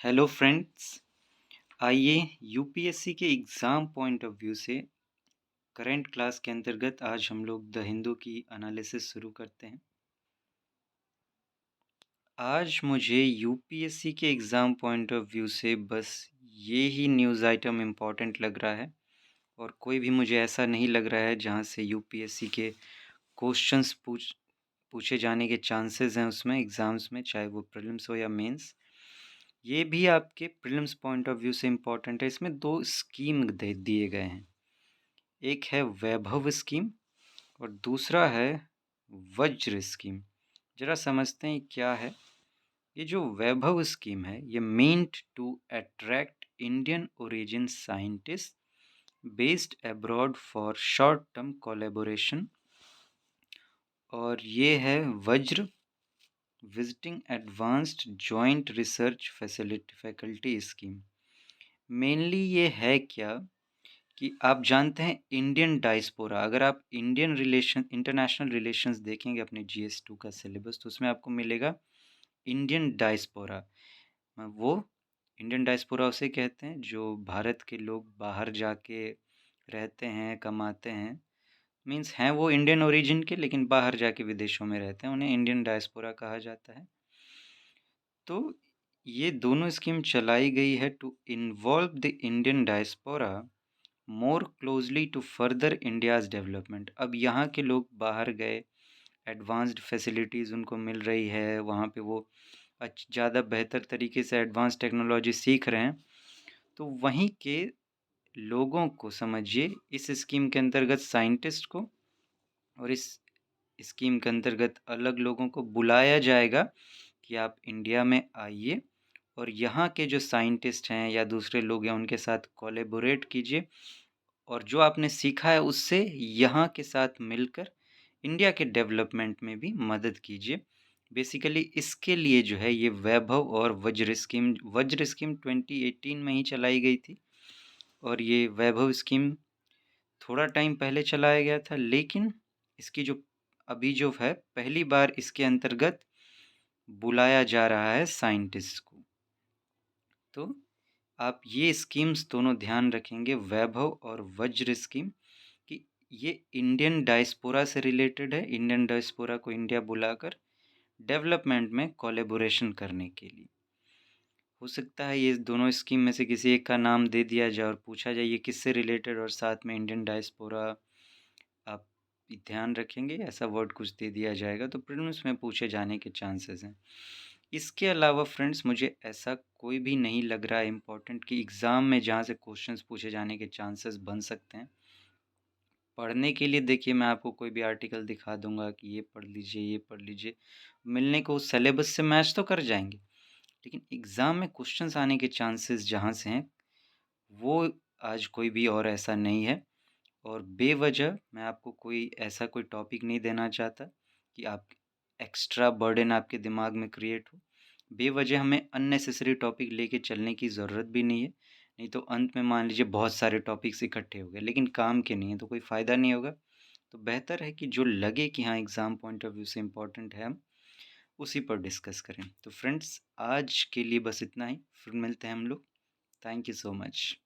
Hello friends. आइए UPSC के exam point of view से करंट क्लास के अंतर्गत आज हम लोग द हिंदू की एनालिसिस शुरू करते हैं। आज मुझे यूपीएससी के एग्ज़ाम पॉइंट ऑफ व्यू से बस ये ही न्यूज़ आइटम इम्पॉर्टेंट लग रहा है और कोई भी मुझे ऐसा नहीं लग रहा है जहाँ से यूपीएससी के क्वेश्चंस पूछे जाने के चांसेस हैं उसमें एग्ज़ाम्स में, चाहे वो प्रीलिम्स हो या मेंस। ये भी आपके प्रीलिम्स पॉइंट ऑफ व्यू से इम्पॉर्टेंट है। इसमें दो स्कीम दे दिए गए हैं, एक है वैभव स्कीम और दूसरा है वज्र स्कीम। जरा समझते हैं क्या है। ये जो वैभव स्कीम है ये meant to attract Indian origin scientist based abroad for short term collaboration, और ये है Vajra visiting advanced joint research faculty scheme. Mainly ये है क्या कि आप जानते हैं इंडियन डायस्पोरा, अगर आप इंटरनेशनल रिलेशंस देखेंगे अपने GS2 का सिलेबस तो उसमें आपको मिलेगा इंडियन डायस्पोरा। वो इंडियन डायस्पोरा उसे कहते हैं जो भारत के लोग बाहर जाके रहते हैं, कमाते हैं, मीन्स हैं वो इंडियन ओरिजिन के लेकिन बाहर जाके विदेशों में रहते हैं, उन्हें इंडियन डायस्पोरा कहा जाता है। तो ये दोनों स्कीम चलाई गई है to involve the Indian diaspora more closely to further India's development. अब यहाँ के लोग बाहर गए, एडवांस्ड फैसिलिटीज़ उनको मिल रही है, वहाँ पे वो ज़्यादा बेहतर तरीके से एडवांस टेक्नोलॉजी सीख रहे हैं, तो वहीं के लोगों को समझिए इस स्कीम के अंतर्गत साइंटिस्ट को और इस स्कीम के अंतर्गत अलग लोगों को बुलाया जाएगा कि आप इंडिया में आइए और यहाँ के जो साइंटिस्ट हैं या दूसरे लोग हैं उनके साथ कोलैबोरेट कीजिए और जो आपने सीखा है उससे यहाँ के साथ मिलकर इंडिया के डेवलपमेंट में भी मदद कीजिए। बेसिकली इसके लिए जो है ये वैभव और वज्र स्कीम 2018 में ही चलाई गई थी और ये वैभव स्कीम थोड़ा टाइम पहले चलाया गया था, लेकिन इसकी जो अभी जो है पहली बार इसके अंतर्गत बुलाया जा रहा है साइंटिस्ट को। तो आप ये स्कीम्स दोनों ध्यान रखेंगे, वैभव और वज्र स्कीम, कि ये इंडियन डायस्पोरा से रिलेटेड है, इंडियन डायस्पोरा को इंडिया बुलाकर डेवलपमेंट में कोलैबोरेशन करने के लिए। हो सकता है ये दोनों स्कीम में से किसी एक का नाम दे दिया जाए और पूछा जाए ये किससे रिलेटेड और साथ में इंडियन डायस्पोरा आप ध्यान रखेंगे, ऐसा वर्ड कुछ दे दिया जाएगा तो प्रीलिम्स में पूछे जाने के चांसेस हैं। इसके अलावा फ्रेंड्स मुझे ऐसा कोई भी नहीं लग रहा है इम्पोर्टेंट कि एग्ज़ाम में जहाँ से क्वेश्चंस पूछे जाने के चांसेस बन सकते हैं। पढ़ने के लिए देखिए मैं आपको कोई भी आर्टिकल दिखा दूंगा कि ये पढ़ लीजिए, ये पढ़ लीजिए, मिलने को सिलेबस से मैच तो कर जाएंगे, लेकिन एग्ज़ाम में क्वेश्चंस आने के चांसेस जहाँ से हैं वो आज कोई भी और ऐसा नहीं है। और बेवजह मैं आपको कोई ऐसा कोई टॉपिक नहीं देना चाहता कि आप एक्स्ट्रा बर्डन आपके दिमाग में क्रिएट हो। बेवजह हमें अननेसेसरी टॉपिक लेके चलने की ज़रूरत भी नहीं है, नहीं तो अंत में मान लीजिए बहुत सारे टॉपिक्स इकट्ठे हो गए लेकिन काम के नहीं है तो कोई फ़ायदा नहीं होगा। तो बेहतर है कि जो लगे कि हाँ एग्ज़ाम पॉइंट ऑफ व्यू से इम्पोर्टेंट है हम उसी पर डिस्कस करें। तो फ्रेंड्स आज के लिए बस इतना ही, फिर मिलते हैं हम लोग। Thank you so much.